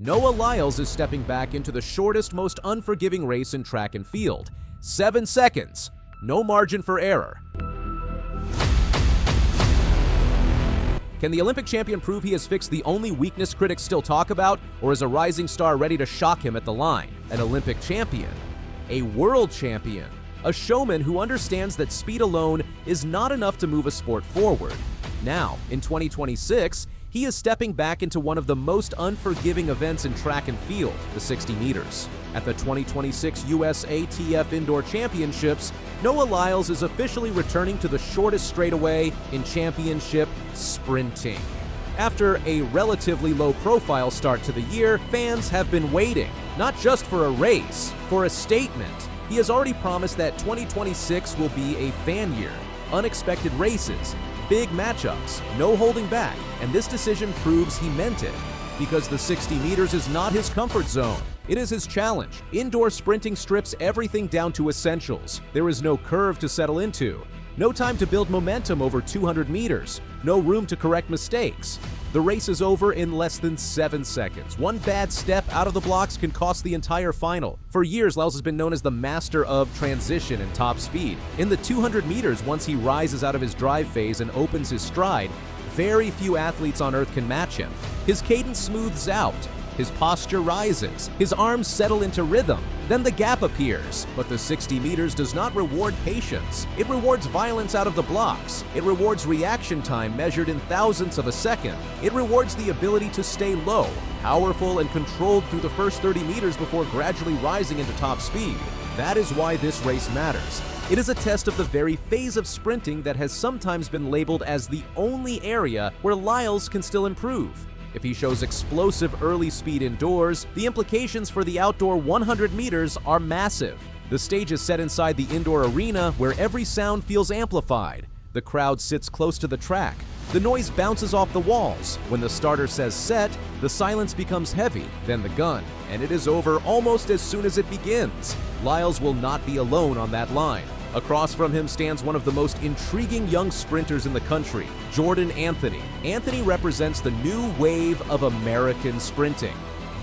Noah Lyles is stepping back into the shortest, most unforgiving race in track and field. 7 seconds. No margin for error. Can the Olympic champion prove he has fixed the only weakness critics still talk about, or is a rising star ready to shock him at the line? An Olympic champion, a world champion, a showman who understands that speed alone is not enough to move a sport forward. Now, in 2026, he is stepping back into one of the most unforgiving events in track and field, the 60 meters. At the 2026 USATF Indoor Championships, Noah Lyles is officially returning to the shortest straightaway in championship sprinting. After a relatively low-profile start to the year, fans have been waiting, not just for a race, for a statement. He has already promised that 2026 will be a fan year, unexpected races, big matchups, no holding back, and this decision proves he meant it. Because the 60 meters is not his comfort zone. It is his challenge. Indoor sprinting strips everything down to essentials. There is no curve to settle into, no time to build momentum over 200 meters, no room to correct mistakes. The race is over in less than 7 seconds. One bad step out of the blocks can cost the entire final. For years, Lyles has been known as the master of transition and top speed. In the 200 meters, once he rises out of his drive phase and opens his stride, very few athletes on earth can match him. His cadence smooths out. His posture rises. His arms settle into rhythm. Then the gap appears. But the 60 meters does not reward patience. It rewards violence out of the blocks. It rewards reaction time measured in thousandths of a second. It rewards the ability to stay low, powerful and controlled through the first 30 meters before gradually rising into top speed. That is why this race matters. It is a test of the very phase of sprinting that has sometimes been labeled as the only area where Lyles can still improve. If he shows explosive early speed indoors, the implications for the outdoor 100 meters are massive. The stage is set inside the indoor arena where every sound feels amplified. The crowd sits close to the track. The noise bounces off the walls. When the starter says set, the silence becomes heavy, then the gun, and it is over almost as soon as it begins. Lyles will not be alone on that line. Across from him stands one of the most intriguing young sprinters in the country, Jordan Anthony. Anthony represents the new wave of American sprinting.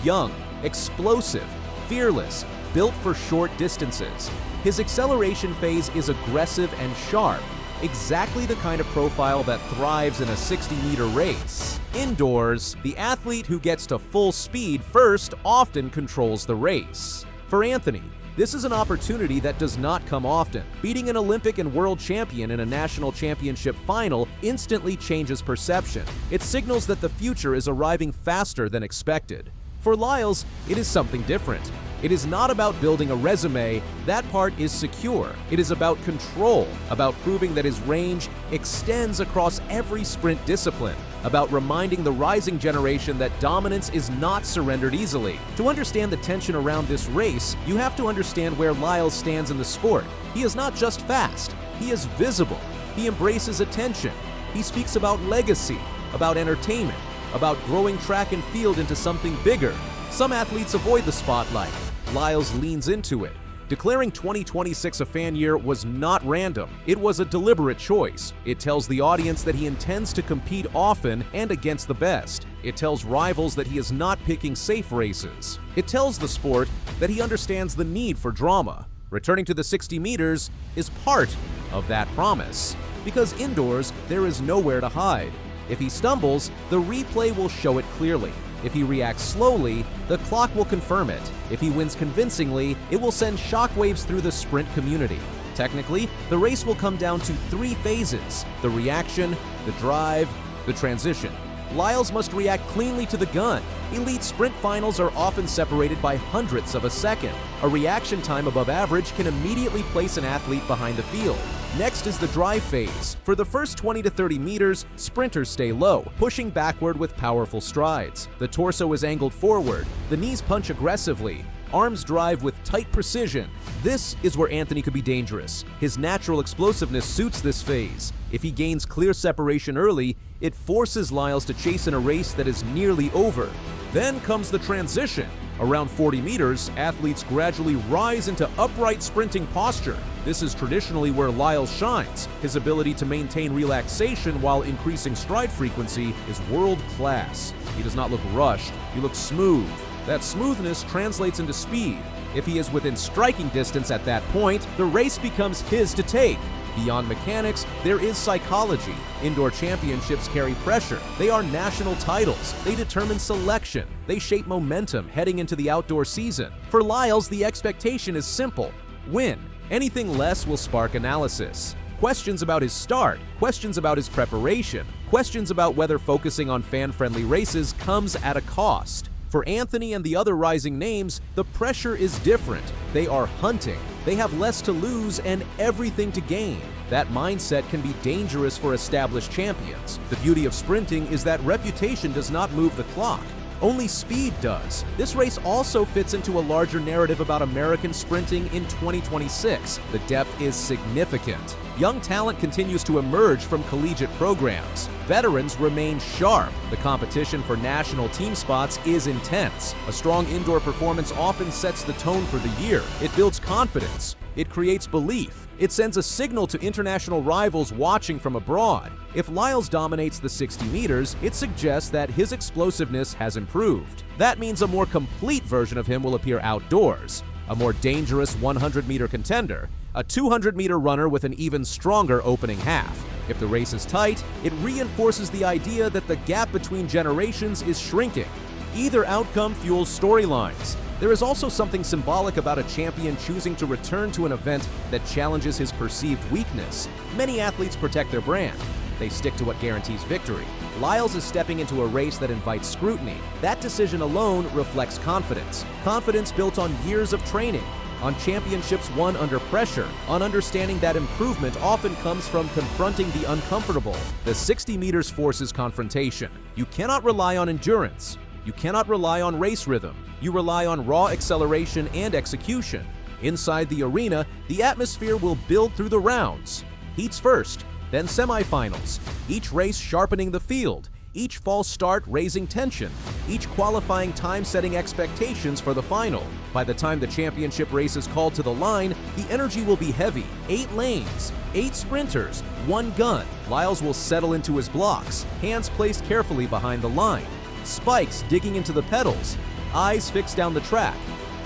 Young, explosive, fearless, built for short distances. His acceleration phase is aggressive and sharp, exactly the kind of profile that thrives in a 60-meter race. Indoors, the athlete who gets to full speed first often controls the race. For Anthony, this is an opportunity that does not come often. Beating an Olympic and world champion in a national championship final instantly changes perception. It signals that the future is arriving faster than expected. For Lyles, it is something different. It is not about building a resume. That part is secure. It is about control, about proving that his range extends across every sprint discipline, about reminding the rising generation that dominance is not surrendered easily. To understand the tension around this race, you have to understand where Lyles stands in the sport. He is not just fast, he is visible. He embraces attention. He speaks about legacy, about entertainment, about growing track and field into something bigger. Some athletes avoid the spotlight. Lyles leans into it. Declaring 2026 a fan year was not random. It was a deliberate choice. It tells the audience that he intends to compete often and against the best. It tells rivals that he is not picking safe races. It tells the sport that he understands the need for drama. Returning to the 60 meters is part of that promise. Because indoors, there is nowhere to hide. If he stumbles, the replay will show it clearly. If he reacts slowly, the clock will confirm it. If he wins convincingly, it will send shockwaves through the sprint community. Technically, the race will come down to 3 phases: the reaction, the drive, the transition. Lyles must react cleanly to the gun. Elite sprint finals are often separated by hundredths of a second. A reaction time above average can immediately place an athlete behind the field. Next is the drive phase. For the first 20 to 30 meters, sprinters stay low, pushing backward with powerful strides. The torso is angled forward, the knees punch aggressively, arms drive with tight precision. This is where Anthony could be dangerous. His natural explosiveness suits this phase. If he gains clear separation early, it forces Lyles to chase in a race that is nearly over. Then comes the transition. Around 40 meters, athletes gradually rise into upright sprinting posture. This is traditionally where Lyles shines. His ability to maintain relaxation while increasing stride frequency is world-class. He does not look rushed, he looks smooth. That smoothness translates into speed. If he is within striking distance at that point, the race becomes his to take. Beyond mechanics, there is psychology. Indoor championships carry pressure. They are national titles. They determine selection. They shape momentum heading into the outdoor season. For Lyles, the expectation is simple: win. Anything less will spark analysis. Questions about his start, questions about his preparation, questions about whether focusing on fan-friendly races comes at a cost. For Anthony and the other rising names, the pressure is different. They are hunting. They have less to lose and everything to gain. That mindset can be dangerous for established champions. The beauty of sprinting is that reputation does not move the clock. Only speed does. This race also fits into a larger narrative about American sprinting in 2026. The depth is significant. Young talent continues to emerge from collegiate programs. Veterans remain sharp. The competition for national team spots is intense. A strong indoor performance often sets the tone for the year. It builds confidence. It creates belief. It sends a signal to international rivals watching from abroad. If Lyles dominates the 60 meters, it suggests that his explosiveness has improved. That means a more complete version of him will appear outdoors. A more dangerous 100-meter contender. A 200-meter runner with an even stronger opening half. If the race is tight, it reinforces the idea that the gap between generations is shrinking. Either outcome fuels storylines. There is also something symbolic about a champion choosing to return to an event that challenges his perceived weakness. Many athletes protect their brand. They stick to what guarantees victory. Lyles is stepping into a race that invites scrutiny. That decision alone reflects confidence. Confidence built on years of training, on championships won under pressure, on understanding that improvement often comes from confronting the uncomfortable. The 60 meters forces confrontation. You cannot rely on endurance. You cannot rely on race rhythm. You rely on raw acceleration and execution. Inside the arena, the atmosphere will build through the rounds. Heats first, then semifinals. Each race sharpening the field. Each false start raising tension. Each qualifying time setting expectations for the final. By the time the championship race is called to the line, the energy will be heavy. 8 lanes, 8 sprinters, 1 gun. Lyles will settle into his blocks, hands placed carefully behind the line. Spikes digging into the pedals, eyes fixed down the track.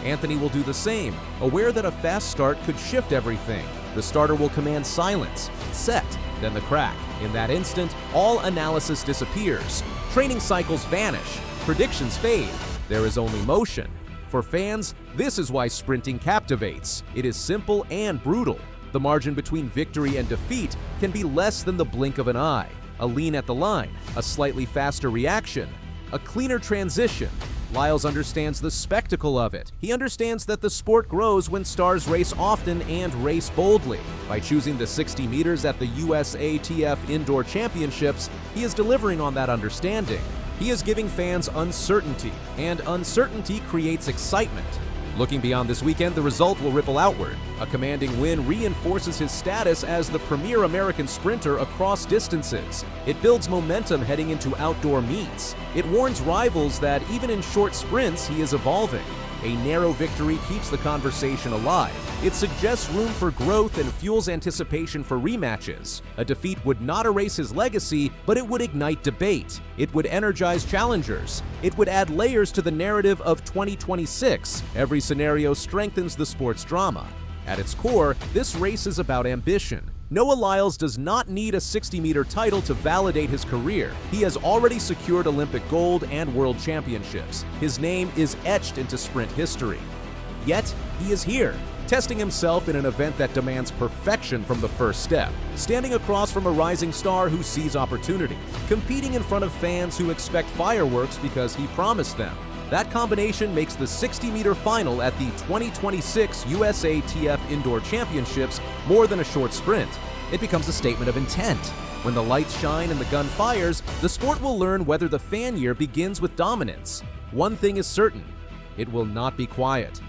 Anthony will do the same, aware that a fast start could shift everything. The starter will command silence, set, then the crack. In that instant, all analysis disappears. Training cycles vanish, predictions fade. There is only motion. For fans, this is why sprinting captivates. It is simple and brutal. The margin between victory and defeat can be less than the blink of an eye. A lean at the line, a slightly faster reaction, a cleaner transition. Lyles understands the spectacle of it. He understands that the sport grows when stars race often and race boldly. By choosing the 60 meters at the USATF Indoor Championships, he is delivering on that understanding. He is giving fans uncertainty, and uncertainty creates excitement. Looking beyond this weekend, the result will ripple outward. A commanding win reinforces his status as the premier American sprinter across distances. It builds momentum heading into outdoor meets. It warns rivals that even in short sprints, he is evolving. A narrow victory keeps the conversation alive. It suggests room for growth and fuels anticipation for rematches. A defeat would not erase his legacy, but it would ignite debate. It would energize challengers. It would add layers to the narrative of 2026. Every scenario strengthens the sport's drama. At its core, this race is about ambition. Noah Lyles does not need a 60-meter title to validate his career. He has already secured Olympic gold and world championships. His name is etched into sprint history. Yet, he is here, testing himself in an event that demands perfection from the first step, standing across from a rising star who sees opportunity, competing in front of fans who expect fireworks because he promised them. That combination makes the 60-meter final at the 2026 USATF Indoor Championships more than a short sprint. It becomes a statement of intent. When the lights shine and the gun fires, the sport will learn whether the fan year begins with dominance. One thing is certain: it will not be quiet.